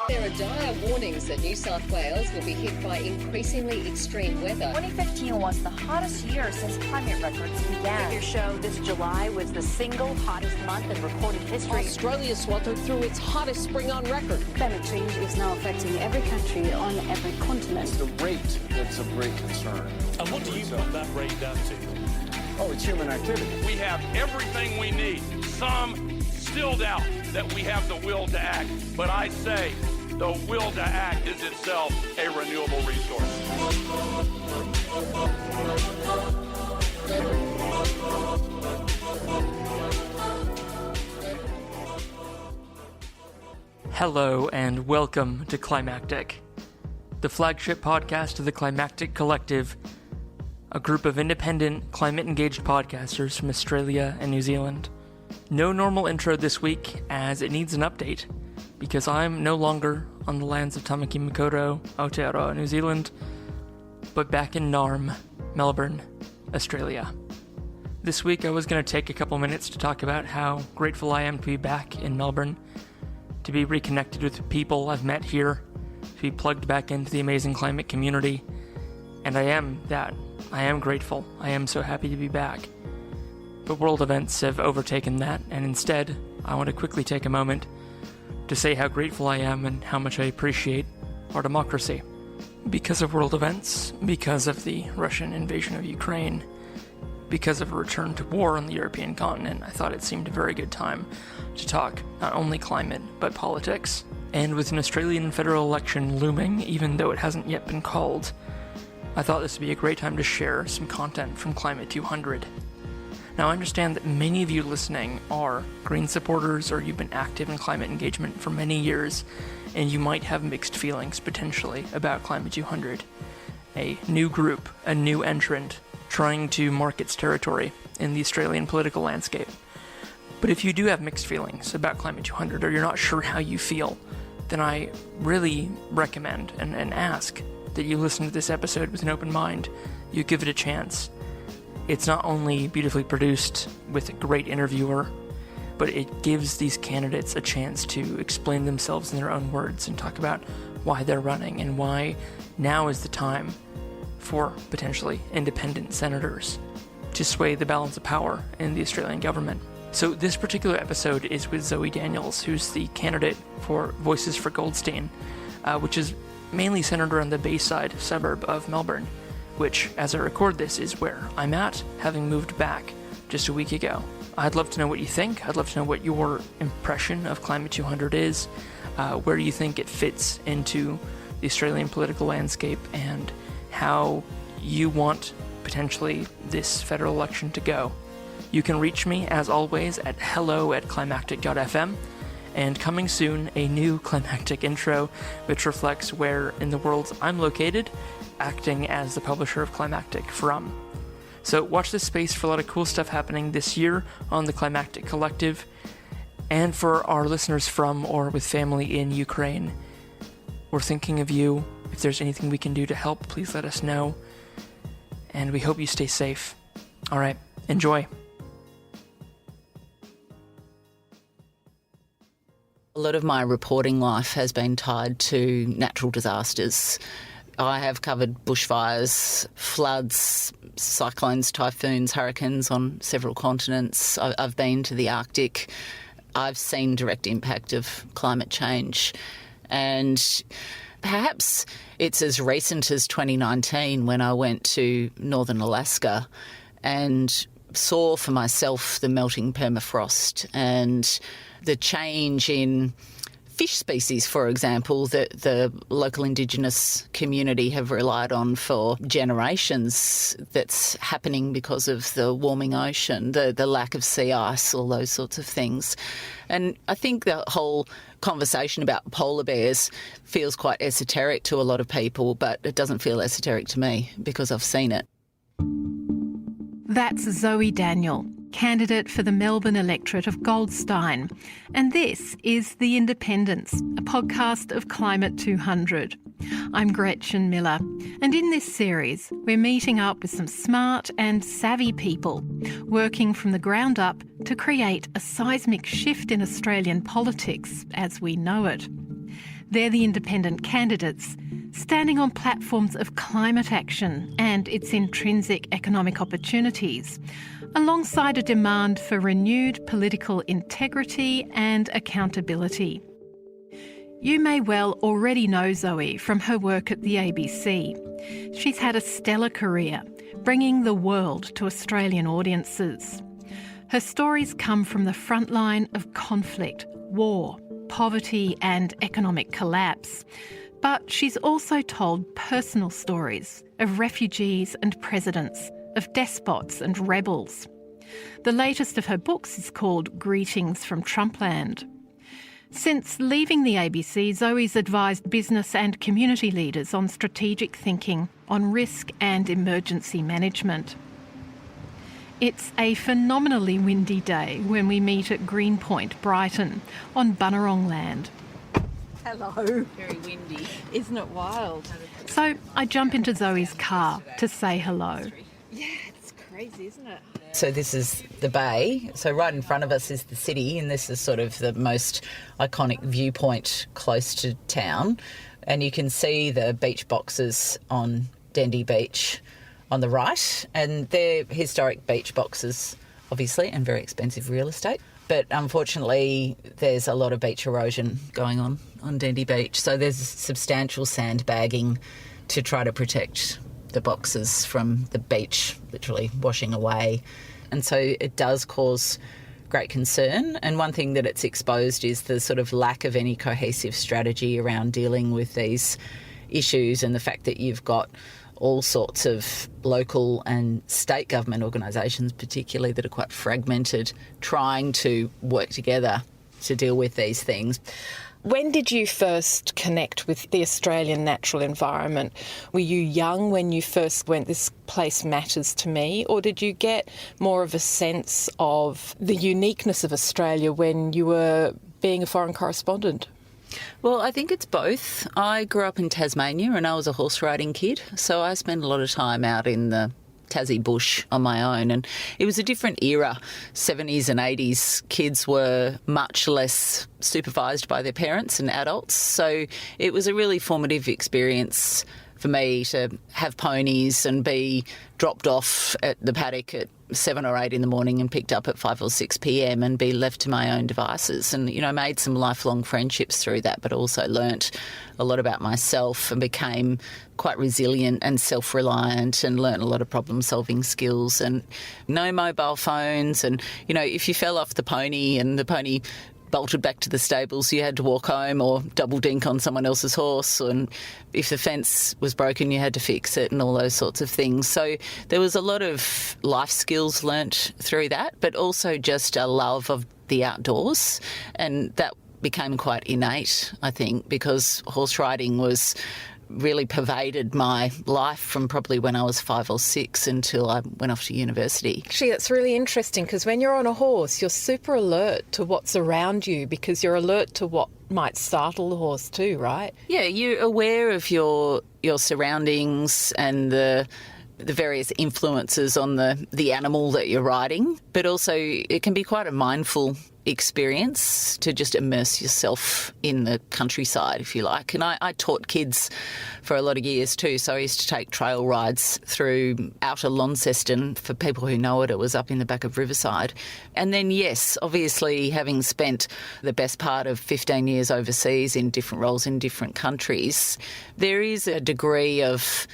There are dire warnings that New South Wales will be hit by increasingly extreme weather. 2015 was the hottest year since climate records began. Figures show this July was the single hottest month in recorded history. Australia sweltered through its hottest spring on record. Climate change is now affecting every country on every continent. It's the rate that's of great concern. And what do you put that rate down to? Oh, it's human activity. We have everything we need. Some still doubt that we have the will to act, but I say the will to act is itself a renewable resource. Hello and welcome to Climactic, the flagship podcast of the Climactic Collective, a group of independent, climate-engaged podcasters from Australia and New Zealand. No normal intro this week, as it needs an update, because I'm no longer on the lands of Tamaki Makaurau, Aotearoa, New Zealand, but back in Narm, Melbourne, Australia. This week I was going to take a couple minutes to talk about how grateful I am to be back in Melbourne, to be reconnected with people I've met here, to be plugged back into the amazing climate community, and I am that. I am grateful. I am so happy to be back. But world events have overtaken that, and instead, I want to quickly take a moment to say how grateful I am and how much I appreciate our democracy. Because of world events, because of the Russian invasion of Ukraine, because of a return to war on the European continent, I thought it seemed a very good time to talk not only climate, but politics. And with an Australian federal election looming, even though it hasn't yet been called, I thought this would be a great time to share some content from Climate 200. Now, I understand that many of you listening are Green supporters, or you've been active in climate engagement for many years, and you might have mixed feelings, potentially, about Climate 200. A new group, a new entrant, trying to mark its territory in the Australian political landscape. But if you do have mixed feelings about Climate 200, or you're not sure how you feel, then I really recommend and ask that you listen to this episode with an open mind. You give it a chance. It's not only beautifully produced with a great interviewer, but it gives these candidates a chance to explain themselves in their own words and talk about why they're running and why now is the time for potentially independent senators to sway the balance of power in the Australian government. So this particular episode is with Zoe Daniel, who's the candidate for Voices for Goldstein, which is mainly centered around the Bayside suburb of Melbourne, which, as I record this, is where I'm at, having moved back just a week ago. I'd love to know what you think. I'd love to know what your impression of Climate 200 is, where you think it fits into the Australian political landscape, and how you want, potentially, this federal election to go. You can reach me, as always, at hello@climactic.fm, and coming soon, a new climactic intro, which reflects where in the world I'm located, acting as the publisher of Climactic from. So watch this space for a lot of cool stuff happening this year on the Climactic Collective. And for our listeners from or with family in Ukraine, we're thinking of you. If there's anything we can do to help, please let us know. And we hope you stay safe. All right, enjoy. A lot of my reporting life has been tied to natural disasters. I have covered bushfires, floods, cyclones, typhoons, hurricanes on several continents. I've been to the Arctic. I've seen direct impact of climate change. And perhaps it's as recent as 2019 when I went to northern Alaska and saw for myself the melting permafrost and the change in fish species, for example, that the local Indigenous community have relied on for generations, that's happening because of the warming ocean, the lack of sea ice, all those sorts of things. And I think the whole conversation about polar bears feels quite esoteric to a lot of people, but it doesn't feel esoteric to me because I've seen it. That's Zoe Daniel, candidate for the Melbourne electorate of Goldstein. And this is The Independence, a podcast of Climate 200. I'm Gretchen Miller, and in this series we're meeting up with some smart and savvy people working from the ground up to create a seismic shift in Australian politics as we know it. They're the independent candidates standing on platforms of climate action and its intrinsic economic opportunities, alongside a demand for renewed political integrity and accountability. You may well already know Zoe from her work at the ABC. She's had a stellar career, bringing the world to Australian audiences. Her stories come from the front line of conflict, war, poverty and economic collapse. But she's also told personal stories of refugees and presidents, of despots and rebels. The latest of her books is called Greetings from Trumpland. Since leaving the ABC, Zoe's advised business and community leaders on strategic thinking, on risk and emergency management. It's a phenomenally windy day when we meet at Greenpoint, Brighton, on Bunurong land. Hello. Very windy. Isn't it wild? So I jump into Zoe's car to say hello. Yeah, it's crazy, isn't it? So this is the bay. So right in front of us is the city, and this is sort of the most iconic viewpoint close to town. And you can see the beach boxes on Dendy Beach on the right, and they're historic beach boxes, obviously, and very expensive real estate. But unfortunately, there's a lot of beach erosion going on Dendy Beach. So there's substantial sandbagging to try to protect the boxes from the beach literally washing away. And so it does cause great concern. And one thing that it's exposed is the sort of lack of any cohesive strategy around dealing with these issues, and the fact that you've got all sorts of local and state government organisations particularly that are quite fragmented, trying to work together to deal with these things. When did you first connect with the Australian natural environment? Were you young when you first went, this place matters to me, or did you get more of a sense of the uniqueness of Australia when you were being a foreign correspondent? Well, I think it's both. I grew up in Tasmania and I was a horse riding kid, so I spent a lot of time out in the Tassie bush on my own, and it was a different era. 70s and 80s kids were much less supervised by their parents and adults, so it was a really formative experience for me to have ponies and be dropped off at the paddock at 7 or 8 in the morning and picked up at 5 or 6 p.m. and be left to my own devices. And, you know, made some lifelong friendships through that, but also learnt a lot about myself and became quite resilient and self-reliant and learnt a lot of problem-solving skills. And no mobile phones, and, you know, if you fell off the pony and the pony bolted back to the stables, you had to walk home or double dink on someone else's horse, and if the fence was broken you had to fix it and all those sorts of things. So there was a lot of life skills learnt through that, but also just a love of the outdoors, and that became quite innate, I think, because horse riding was really pervaded my life from probably when I was 5 or 6 until I went off to university. Actually, that's really interesting, because when you're on a horse, you're super alert to what's around you, because you're alert to what might startle the horse too, right? Yeah, you're aware of your surroundings and the various influences on the animal that you're riding, but also it can be quite a mindful experience to just immerse yourself in the countryside, if you like. And I taught kids for a lot of years too, so I used to take trail rides through outer Launceston. For people who know it, it was up in the back of Riverside. And then, yes, obviously having spent the best part of 15 years overseas in different roles in different countries, there is a degree of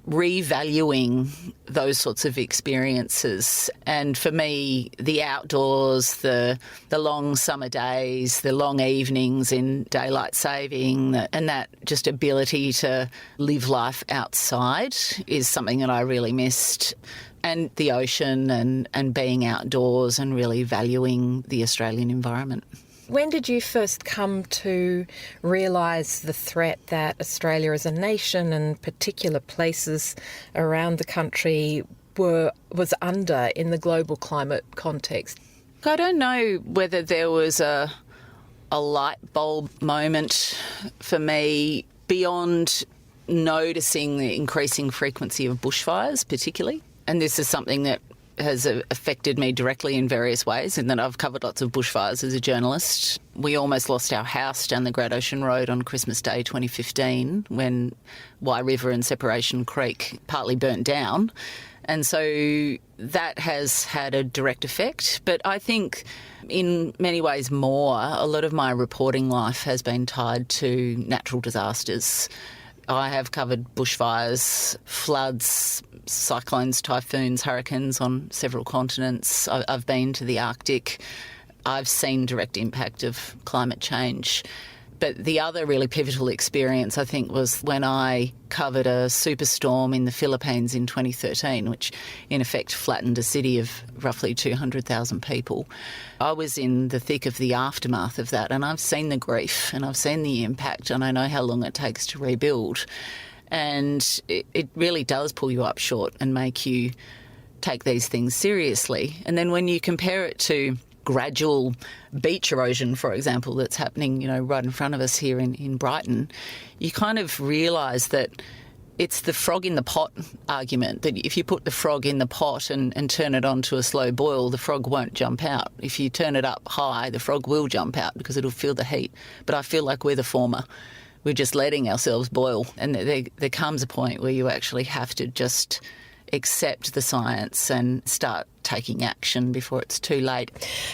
revaluing those sorts of experiences. And for me, the outdoors, the long summer days, the long evenings in daylight saving, and that just ability to live life outside is something that I really missed. And the ocean and being outdoors and really valuing the Australian environment. When did you first come to realise the threat that Australia as a nation and particular places around the country was under in the global climate context? I don't know whether there was a light bulb moment for me beyond noticing the increasing frequency of bushfires particularly. And this is something that has affected me directly in various ways, in that I've covered lots of bushfires as a journalist. We almost lost our house down the Great Ocean Road on Christmas Day 2015 when Wye River and Separation Creek partly burnt down. And so that has had a direct effect. But I think in many ways more, a lot of my reporting life has been tied to natural disasters. I have covered bushfires, floods, cyclones, typhoons, hurricanes on several continents. I've been to the Arctic. I've seen direct impact of climate change. But the other really pivotal experience, I think, was when I covered a superstorm in the Philippines in 2013, which in effect flattened a city of roughly 200,000 people. I was in the thick of the aftermath of that, and I've seen the grief and I've seen the impact, and I know how long it takes to rebuild. And it really does pull you up short and make you take these things seriously. And then when you compare it to gradual beach erosion, for example, that's happening, right in front of us here in Brighton, you kind of realise that it's the frog in the pot argument, that if you put the frog in the pot and turn it on to a slow boil, the frog won't jump out. If you turn it up high, the frog will jump out because it'll feel the heat. But I feel like we're the former. We're just letting ourselves boil. And there comes a point where you actually have to just accept the science and start taking action before it's too late.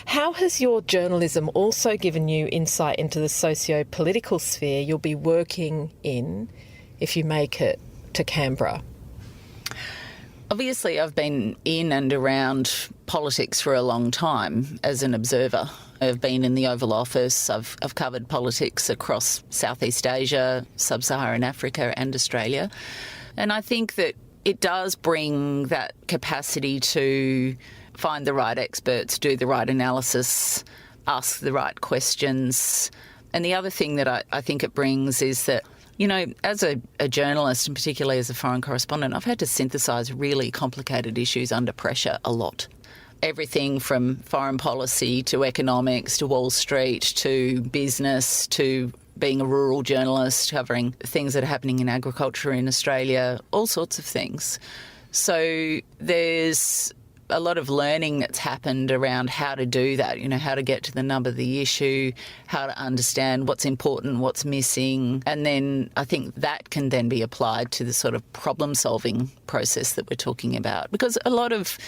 How has your journalism also given you insight into the socio-political sphere you'll be working in if you make it to Canberra? Obviously, I've been in and around politics for a long time as an observer. I've been in the Oval Office. I've covered politics across Southeast Asia, Sub-Saharan Africa and Australia. And I think that it does bring that capacity to find the right experts, do the right analysis, ask the right questions. And the other thing that I think it brings is that, as a journalist, and particularly as a foreign correspondent, I've had to synthesise really complicated issues under pressure a lot. Everything from foreign policy to economics to Wall Street to business to being a rural journalist, covering things that are happening in agriculture in Australia, all sorts of things. So there's a lot of learning that's happened around how to do that, how to get to the nub of the issue, how to understand what's important, what's missing. And then I think that can then be applied to the sort of problem-solving process that we're talking about. Because a lot of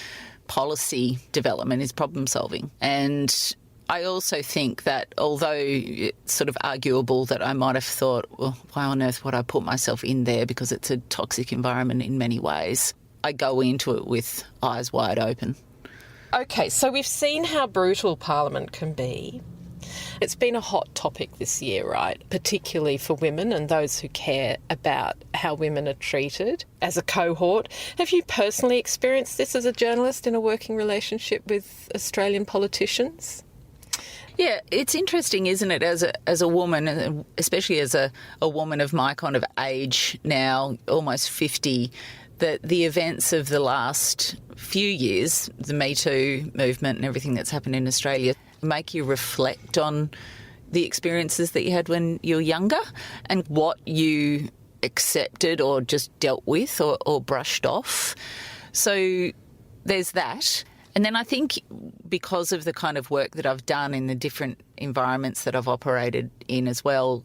policy development is problem-solving. And I also think that although it's sort of arguable that I might have thought, well, why on earth would I put myself in there because it's a toxic environment in many ways, I go into it with eyes wide open. Okay, so we've seen how brutal Parliament can be. It's been a hot topic this year, right? Particularly for women and those who care about how women are treated as a cohort. Have you personally experienced this as a journalist in a working relationship with Australian politicians? Yeah, it's interesting, isn't it, as a woman, especially as a woman of my kind of age now, almost 50, that the events of the last few years, the Me Too movement and everything that's happened in Australia, make you reflect on the experiences that you had when you were younger and what you accepted or just dealt with or brushed off. So there's that. And then I think because of the kind of work that I've done in the different environments that I've operated in as well,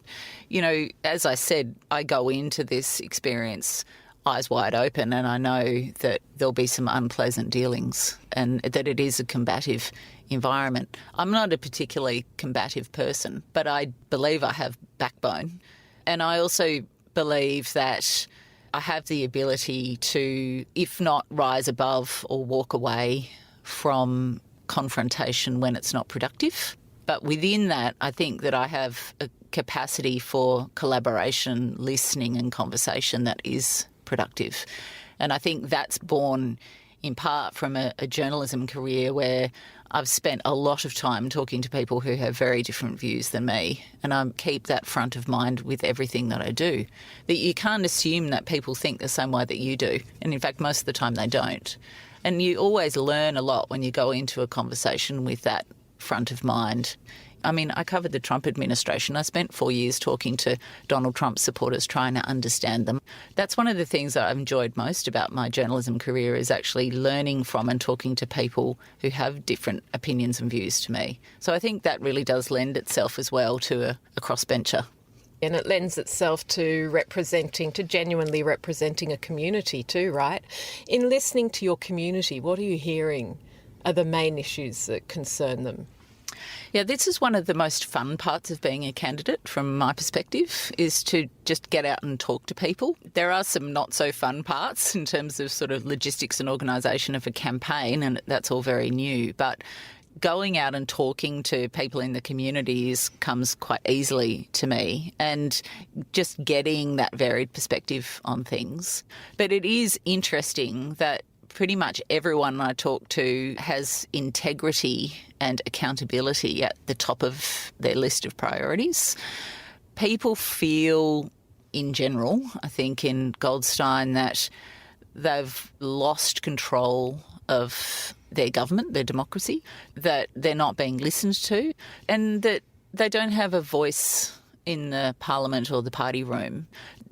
as I said, I go into this experience eyes wide open, and I know that there'll be some unpleasant dealings and that it is a combative environment. I'm not a particularly combative person, but I believe I have backbone. And I also believe that I have the ability to, if not rise above or walk away from confrontation when it's not productive. But within that, I think that I have a capacity for collaboration, listening and conversation that is productive. And I think that's born in part from a journalism career where I've spent a lot of time talking to people who have very different views than me, and I keep that front of mind with everything that I do. That you can't assume that people think the same way that you do, and in fact most of the time they don't. And you always learn a lot when you go into a conversation with that front of mind. I mean, I covered the Trump administration. I spent 4 years talking to Donald Trump supporters, trying to understand them. That's one of the things that I've enjoyed most about my journalism career, is actually learning from and talking to people who have different opinions and views to me. So I think that really does lend itself as well to a crossbencher. And it lends itself to genuinely representing a community too, right? In listening to your community, what are you hearing are the main issues that concern them? Yeah, this is one of the most fun parts of being a candidate from my perspective, is to just get out and talk to people. There are some not so fun parts in terms of sort of logistics and organisation of a campaign, and that's all very new. But going out and talking to people in the communities comes quite easily to me, and just getting that varied perspective on things. But it is interesting that pretty much everyone I talk to has integrity and accountability at the top of their list of priorities. People feel, in general, I think in Goldstein, that they've lost control of their government, their democracy, that they're not being listened to, and that they don't have a voice in the parliament or the party room.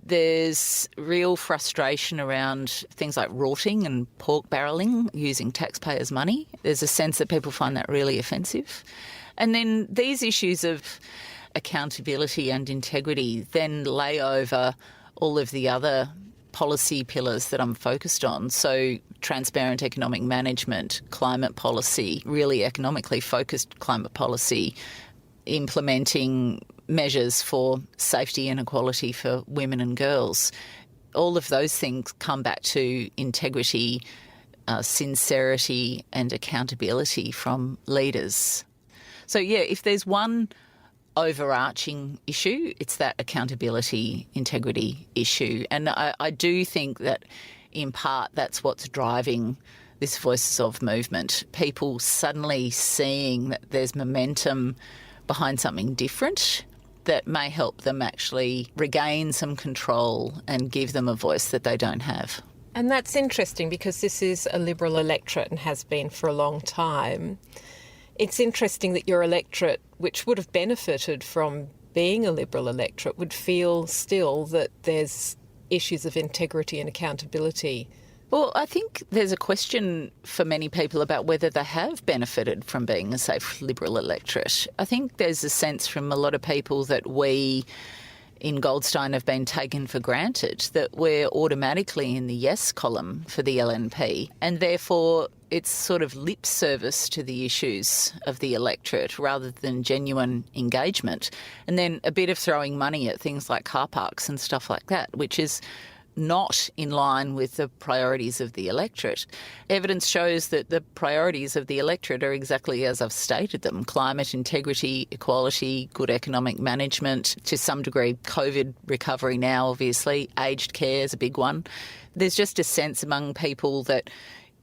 There's real frustration around things like rorting and pork barrelling using taxpayers' money. There's a sense that people find that really offensive. And then these issues of accountability and integrity then lay over all of the other policy pillars that I'm focused on. So transparent economic management, climate policy, really economically focused climate policy, implementing measures for safety and equality for women and girls. All of those things come back to integrity, sincerity and accountability from leaders. So, yeah, if there's one overarching issue, it's that accountability, integrity issue. And I do think that in part that's what's driving this Voices of movement. People suddenly seeing that there's momentum behind something different that may help them actually regain some control and give them a voice that they don't have. And that's interesting because this is a Liberal electorate and has been for a long time. It's interesting that your electorate, which would have benefited from being a Liberal electorate, would feel still that there's issues of integrity and accountability. Well, I think there's a question for many people about whether they have benefited from being a safe Liberal electorate. I think there's a sense from a lot of people that we in Goldstein have been taken for granted, that we're automatically in the yes column for the LNP, and therefore it's sort of lip service to the issues of the electorate rather than genuine engagement. And then a bit of throwing money at things like car parks and stuff like that, which is not in line with the priorities of the electorate. Evidence shows that the priorities of the electorate are exactly as I've stated them: climate, integrity, equality, good economic management, to some degree COVID recovery now, obviously, aged care is a big one. There's just a sense among people that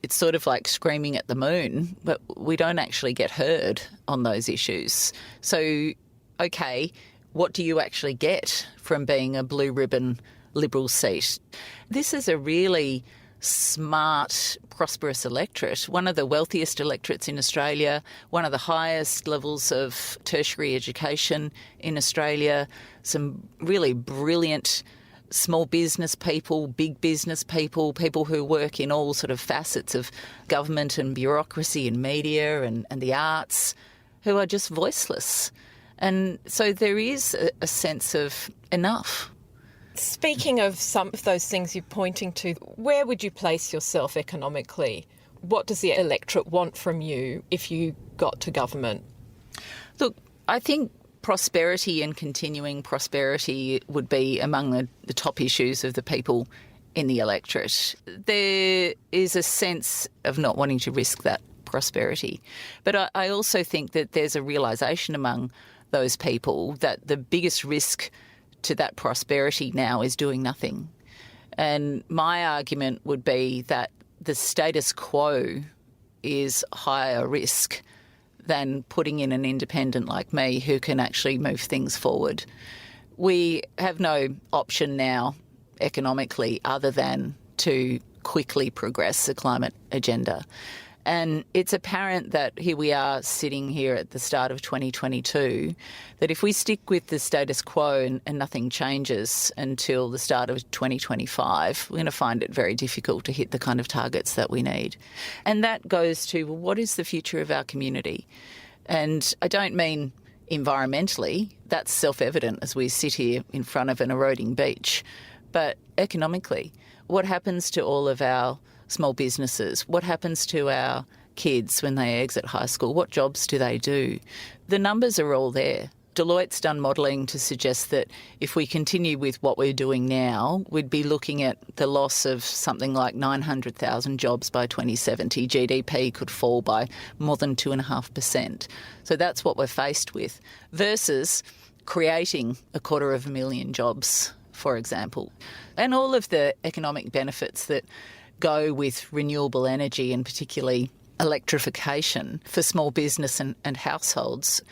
it's sort of like screaming at the moon, but we don't actually get heard on those issues. So, okay, what do you actually get from being a blue ribbon Liberal seat? This is a really smart, prosperous electorate, one of the wealthiest electorates in Australia, one of the highest levels of tertiary education in Australia, some really brilliant small business people, big business people, people who work in all sort of facets of government and bureaucracy and media and the arts, who are just voiceless. And so there is a sense of enough. Speaking of some of those things you're pointing to, where would you place yourself economically? What does the electorate want from you if you got to government? Look, I think prosperity and continuing prosperity would be among the top issues of the people in the electorate. There is a sense of not wanting to risk that prosperity. But I also think that there's a realisation among those people that the biggest risk to that prosperity now is doing nothing. And my argument would be that the status quo is higher risk than putting in an independent like me who can actually move things forward. We have no option now economically other than to quickly progress the climate agenda. And it's apparent that here we are sitting here at the start of 2022, that if we stick with the status quo and nothing changes until the start of 2025, we're going to find it very difficult to hit the kind of targets that we need. And that goes to, well, what is the future of our community? And I don't mean environmentally, that's self-evident as we sit here in front of an eroding beach, but economically, what happens to all of our small businesses? What happens to our kids when they exit high school? What jobs do they do? The numbers are all there. Deloitte's done modelling to suggest that if we continue with what we're doing now, we'd be looking at the loss of something like 900,000 jobs by 2070. GDP could fall by more than 2.5%. So that's what we're faced with, versus creating 250,000 jobs, for example. And all of the economic benefits that go with renewable energy, and particularly electrification for small business and households,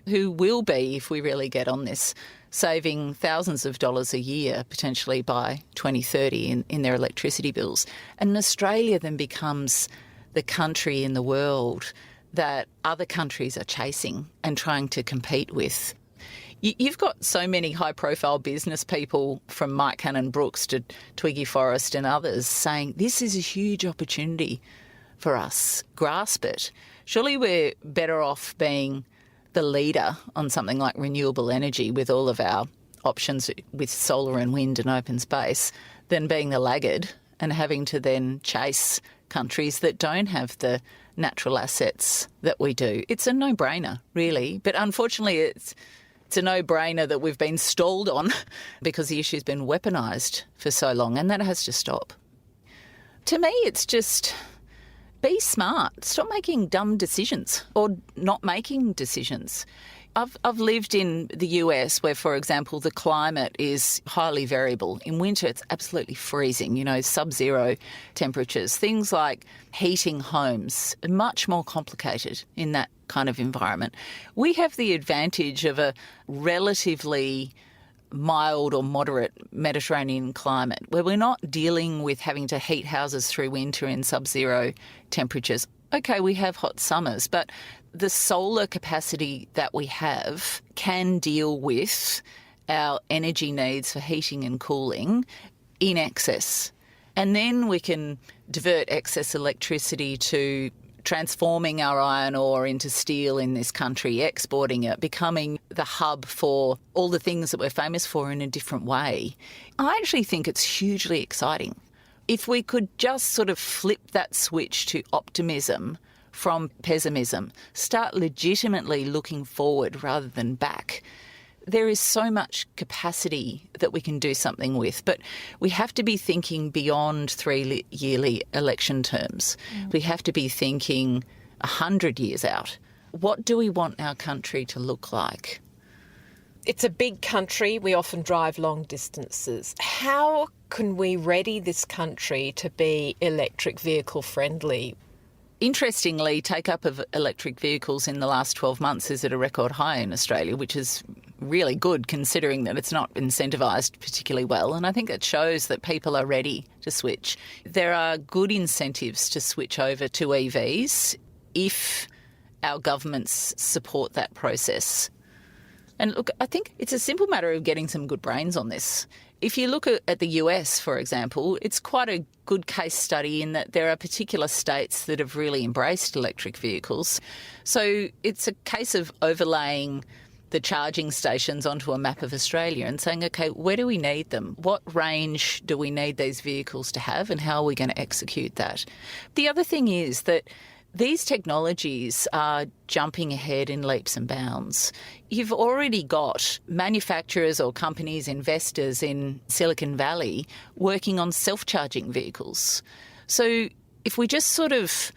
who will be, if we really get on this, saving thousands of dollars a year potentially by 2030 in their electricity bills. And Australia then becomes the country in the world that other countries are chasing and trying to compete with. You've got so many high-profile business people, from Mike Cannon-Brookes to Twiggy Forrest and others, saying this is a huge opportunity for us. Grasp it. Surely we're better off being the leader on something like renewable energy with all of our options with solar and wind and open space than being the laggard and having to then chase countries that don't have the natural assets that we do. It's a no-brainer, really. But unfortunately, it's a no-brainer that we've been stalled on because the issue's been weaponised for so long, and that has to stop. To me, it's just be smart. Stop making dumb decisions or not making decisions. I've lived in the US where, for example, the climate is highly variable. In winter, it's absolutely freezing, sub-zero temperatures. Things like heating homes are much more complicated in that kind of environment. We have the advantage of a relatively mild or moderate Mediterranean climate where we're not dealing with having to heat houses through winter in sub-zero temperatures. Okay, we have hot summers, but the solar capacity that we have can deal with our energy needs for heating and cooling in excess. And then we can divert excess electricity to transforming our iron ore into steel in this country, exporting it, becoming the hub for all the things that we're famous for in a different way. I actually think it's hugely exciting. If we could just sort of flip that switch to optimism from pessimism, start legitimately looking forward rather than back, there is so much capacity that we can do something with, but we have to be thinking beyond 3 yearly election terms. We have to be thinking 100 years out. What do we want our country to look like? It's a big country. We often drive long distances. How can we ready this country to be electric vehicle friendly? Interestingly, take-up of electric vehicles in the last 12 months is at a record high in Australia, which is really good considering that it's not incentivised particularly well. And I think it shows that people are ready to switch. There are good incentives to switch over to EVs if our governments support that process. And look, I think it's a simple matter of getting some good brains on this. If you look at the US, for example, it's quite a good case study in that there are particular states that have really embraced electric vehicles. So it's a case of overlaying the charging stations onto a map of Australia and saying, okay, where do we need them? What range do we need these vehicles to have, and how are we going to execute that? The other thing is that these technologies are jumping ahead in leaps and bounds. You've already got manufacturers or companies, investors in Silicon Valley working on self-charging vehicles. So if we just sort of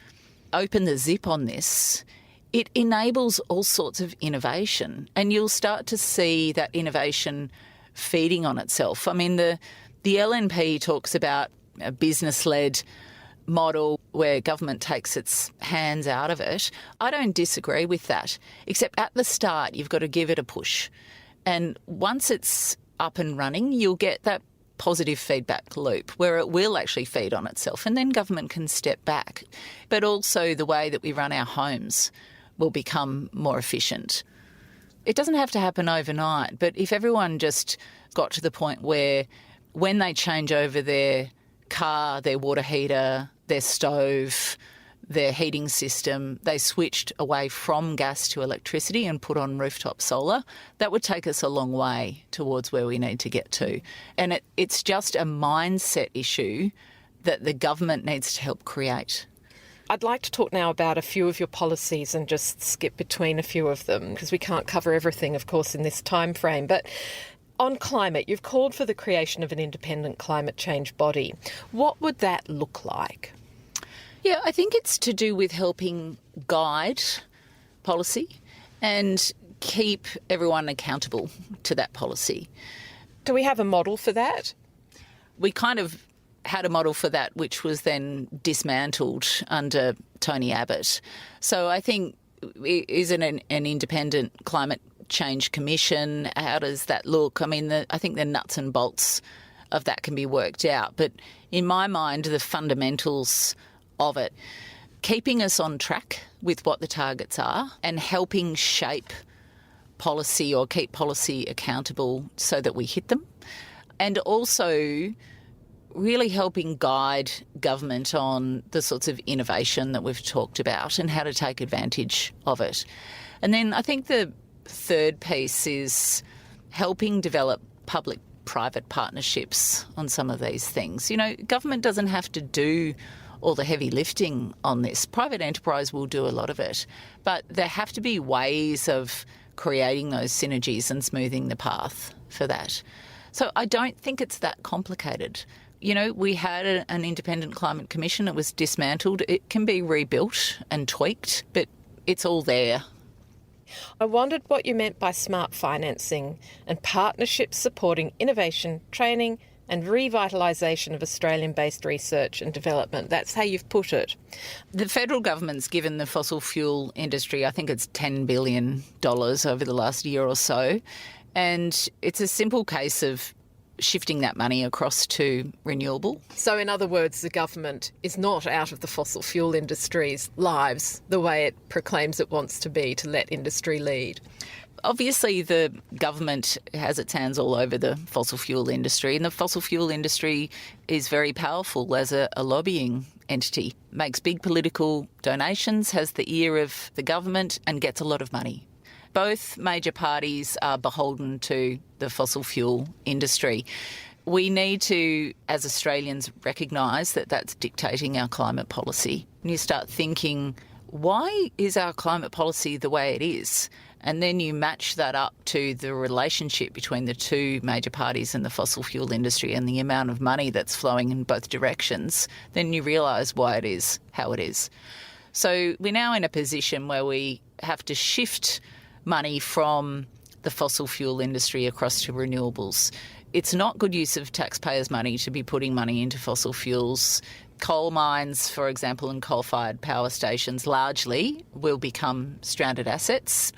open the zip on this, it enables all sorts of innovation, and you'll start to see that innovation feeding on itself. I mean, the LNP talks about a business-led model where government takes its hands out of it. I don't disagree with that, except at the start you've got to give it a push. And once it's up and running, you'll get that positive feedback loop where it will actually feed on itself and then government can step back. But also the way that we run our homes will become more efficient. It doesn't have to happen overnight, but if everyone just got to the point where when they change over their car, their water heater, their stove, their heating system, they switched away from gas to electricity and put on rooftop solar, that would take us a long way towards where we need to get to. And it's just a mindset issue that the government needs to help create. I'd like to talk now about a few of your policies and just skip between a few of them because we can't cover everything, of course, in this time frame. But on climate, you've called for the creation of an independent climate change body. What would that look like? Yeah, I think it's to do with helping guide policy and keep everyone accountable to that policy. Do we have a model for that? We kind of had a model for that which was then dismantled under Tony Abbott. So I think, is it an independent climate change commission? How does that look? I mean, I think the nuts and bolts of that can be worked out. But in my mind, the fundamentals of it, keeping us on track with what the targets are and helping shape policy or keep policy accountable so that we hit them, and also really helping guide government on the sorts of innovation that we've talked about and how to take advantage of it. And then I think the third piece is helping develop public-private partnerships on some of these things. You know, government doesn't have to do all the heavy lifting on this. Private enterprise will do a lot of it, but there have to be ways of creating those synergies and smoothing the path for that. So I don't think it's that complicated. You know, we had an independent climate commission. It was dismantled. It can be rebuilt and tweaked, but it's all there. I wondered what you meant by smart financing and partnerships supporting innovation, training and revitalisation of Australian-based research and development. That's how you've put it. The federal government's given the fossil fuel industry, I think it's $10 billion over the last year or so, and it's a simple case of shifting that money across to renewable. So in other words, the government is not out of the fossil fuel industry's lives the way it proclaims it wants to be, to let industry lead. Obviously, the government has its hands all over the fossil fuel industry, and the fossil fuel industry is very powerful as a lobbying entity, makes big political donations, has the ear of the government and gets a lot of money. Both major parties are beholden to the fossil fuel industry. We need to, as Australians, recognise that that's dictating our climate policy. And you start thinking, why is our climate policy the way it is? And then you match that up to the relationship between the two major parties in the fossil fuel industry and the amount of money that's flowing in both directions, then you realise why it is how it is. So we're now in a position where we have to shift money from the fossil fuel industry across to renewables. It's not good use of taxpayers' money to be putting money into fossil fuels. Coal mines, for example, and coal-fired power stations largely will become stranded assets.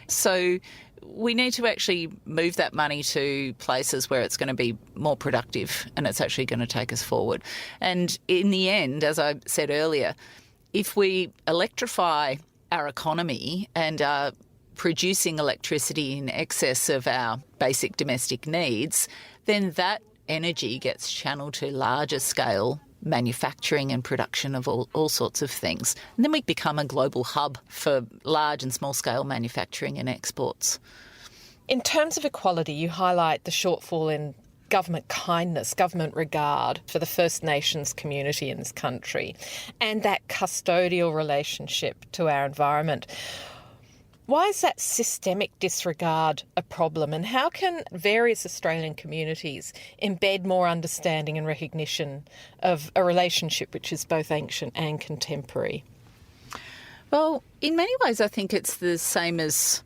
So we need to actually move that money to places where it's going to be more productive and it's actually going to take us forward. And in the end, as I said earlier, if we electrify our economy and are producing electricity in excess of our basic domestic needs, then that energy gets channeled to larger scale manufacturing and production of all sorts of things. And then we become a global hub for large and small scale manufacturing and exports. In terms of equality, you highlight the shortfall in government kindness, government regard for the First Nations community in this country and that custodial relationship to our environment. Why is that systemic disregard a problem, and how can various Australian communities embed more understanding and recognition of a relationship which is both ancient and contemporary? Well, in many ways I think it's the same as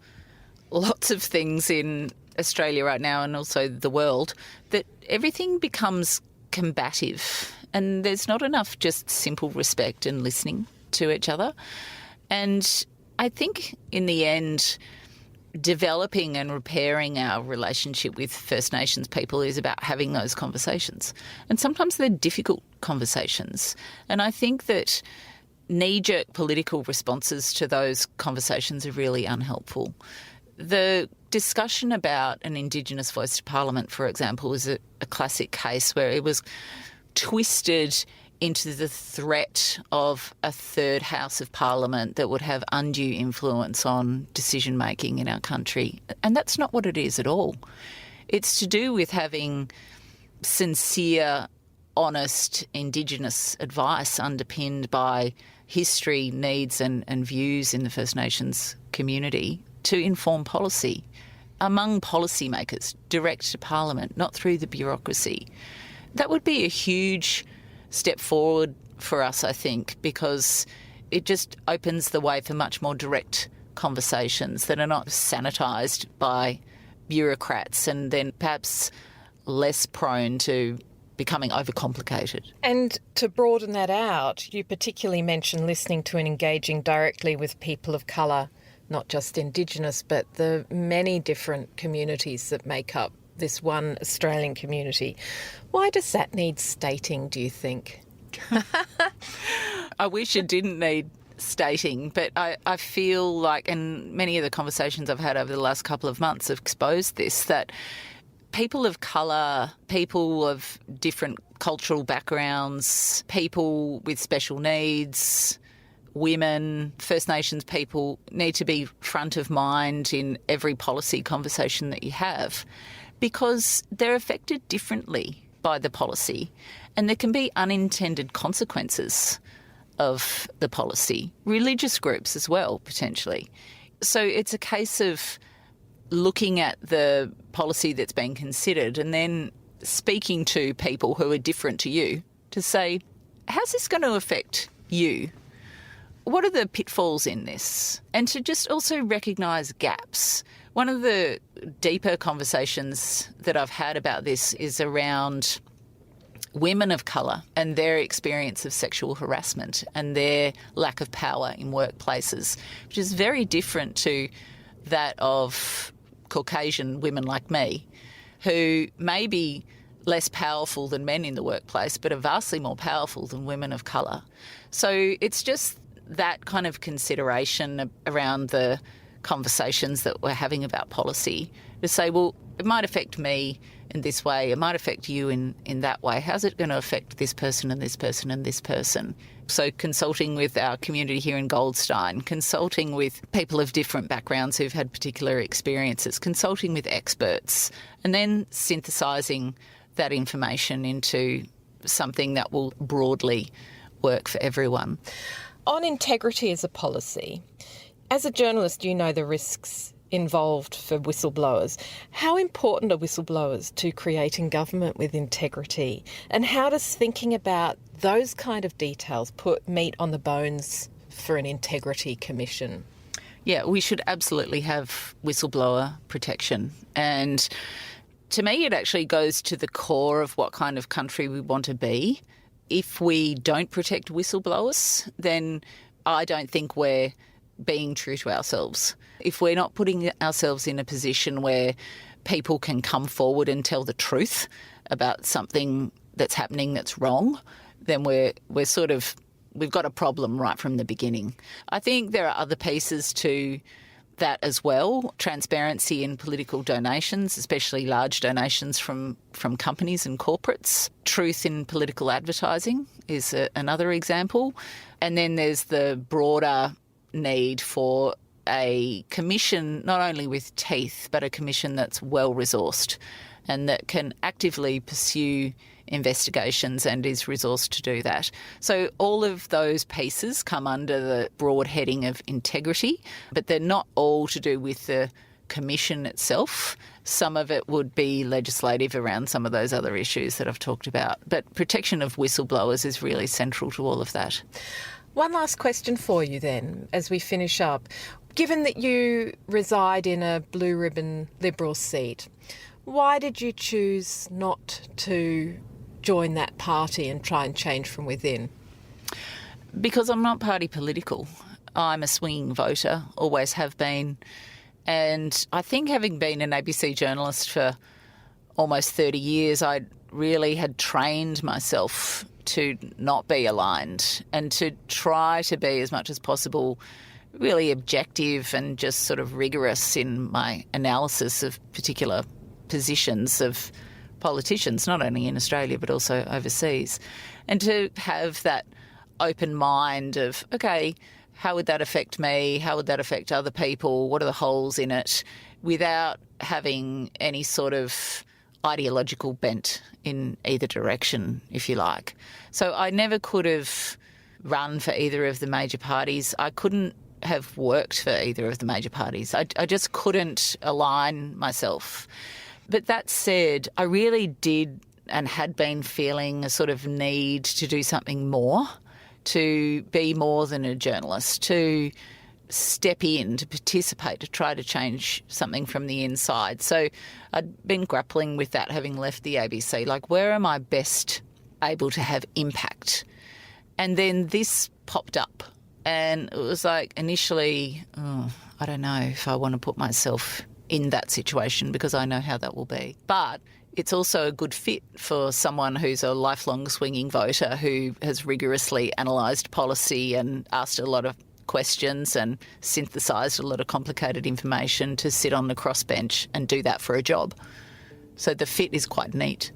lots of things in Australia right now and also the world, that everything becomes combative and there's not enough just simple respect and listening to each other. And I think in the end, developing and repairing our relationship with First Nations people is about having those conversations. And sometimes they're difficult conversations. And I think that knee-jerk political responses to those conversations are really unhelpful. The discussion about an Indigenous voice to Parliament, for example, is a classic case where it was twisted into the threat of a third House of Parliament that would have undue influence on decision-making in our country. And that's not what it is at all. It's to do with having sincere, honest Indigenous advice underpinned by history, needs and views in the First Nations community to inform policy among policymakers, direct to Parliament, not through the bureaucracy. That would be a huge step forward for us, I think, because it just opens the way for much more direct conversations that are not sanitised by bureaucrats and then perhaps less prone to becoming overcomplicated. And to broaden that out, you particularly mentioned listening to and engaging directly with people of colour, not just Indigenous, but the many different communities that make up this one Australian community. Why does that need stating, do you think? I wish it didn't need stating, but I feel like, and many of the conversations I've had over the last couple of months have exposed this, that people of colour, people of different cultural backgrounds, people with special needs, women, First Nations people need to be front of mind in every policy conversation that you have, because they're affected differently by the policy and there can be unintended consequences of the policy. Religious groups as well, potentially. So it's a case of looking at the policy that's being considered and then speaking to people who are different to you to say, how's this going to affect you? What are the pitfalls in this? And to just also recognise gaps. One of the deeper conversations that I've had about this is around women of colour and their experience of sexual harassment and their lack of power in workplaces, which is very different to that of Caucasian women like me, who may be less powerful than men in the workplace but are vastly more powerful than women of colour. So it's just that kind of consideration around the conversations that we're having about policy to say, well, it might affect me in this way, it might affect you in that way. How's it going to affect this person and this person and this person? So consulting with our community here in Goldstein, consulting with people of different backgrounds who've had particular experiences, consulting with experts, and then synthesising that information into something that will broadly work for everyone. On integrity as a policy, as a journalist, you know the risks involved for whistleblowers. How important are whistleblowers to creating government with integrity? And how does thinking about those kind of details put meat on the bones for an integrity commission? Yeah, we should absolutely have whistleblower protection. And to me, it actually goes to the core of what kind of country we want to be. If we don't protect whistleblowers, then I don't think we're being true to ourselves. If we're not putting ourselves in a position where people can come forward and tell the truth about something that's happening that's wrong, then we've got a problem right from the beginning. I think there are other pieces to that as well. Transparency in political donations, especially large donations from companies and corporates. Truth in political advertising is another example. And then there's the broader need for a commission, not only with teeth, but a commission that's well-resourced and that can actively pursue investigations and is resourced to do that. So all of those pieces come under the broad heading of integrity, but they're not all to do with the commission itself. Some of it would be legislative around some of those other issues that I've talked about. But protection of whistleblowers is really central to all of that. One last question for you then, as we finish up. Given that you reside in a blue ribbon Liberal seat, why did you choose not to join that party and try and change from within? Because I'm not party political. I'm a swinging voter, always have been. And I think having been an ABC journalist for almost 30 years, I really had trained myself to not be aligned and to try to be as much as possible really objective and just sort of rigorous in my analysis of particular positions of politicians, not only in Australia but also overseas. And to have that open mind of, okay, how would that affect me? How would that affect other people? What are the holes in it? Without having any sort of ideological bent in either direction, if you like. So I never could have run for either of the major parties. I couldn't have worked for either of the major parties. I just couldn't align myself. But that said, I really did and had been feeling a sort of need to do something more, to be more than a journalist, to step in, to participate, to try to change something from the inside. So I'd been grappling with that having left the ABC. Like, where am I best able to have impact? And then this popped up and it was like initially, I don't know if I want to put myself in that situation because I know how that will be. But it's also a good fit for someone who's a lifelong swinging voter who has rigorously analysed policy and asked a lot of questions and synthesised a lot of complicated information to sit on the crossbench and do that for a job. So the fit is quite neat.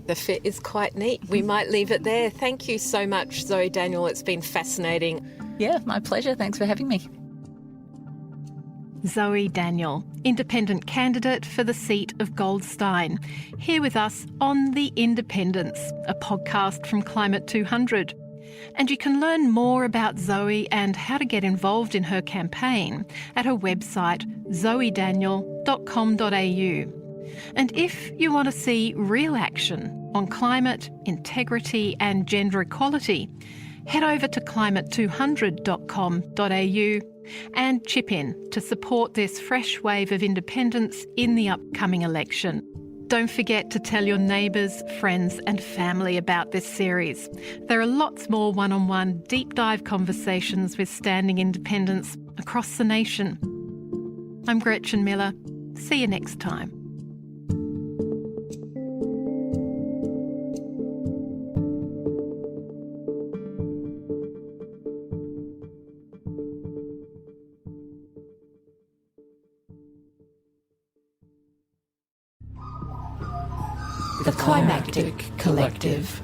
The fit is quite neat. We might leave it there. Thank you so much, Zoe Daniel. It's been fascinating. Yeah, my pleasure. Thanks for having me. Zoe Daniel, independent candidate for the seat of Goldstein, here with us on The Independents, a podcast from Climate 200. And you can learn more about Zoe and how to get involved in her campaign at her website zoedaniel.com.au. And if you want to see real action on climate, integrity and gender equality, head over to climate200.com.au and chip in to support this fresh wave of independence in the upcoming election. Don't forget to tell your neighbours, friends and family about this series. There are lots more one-on-one deep dive conversations with standing independents across the nation. I'm Gretchen Miller. See you next time. The Climactic Collective.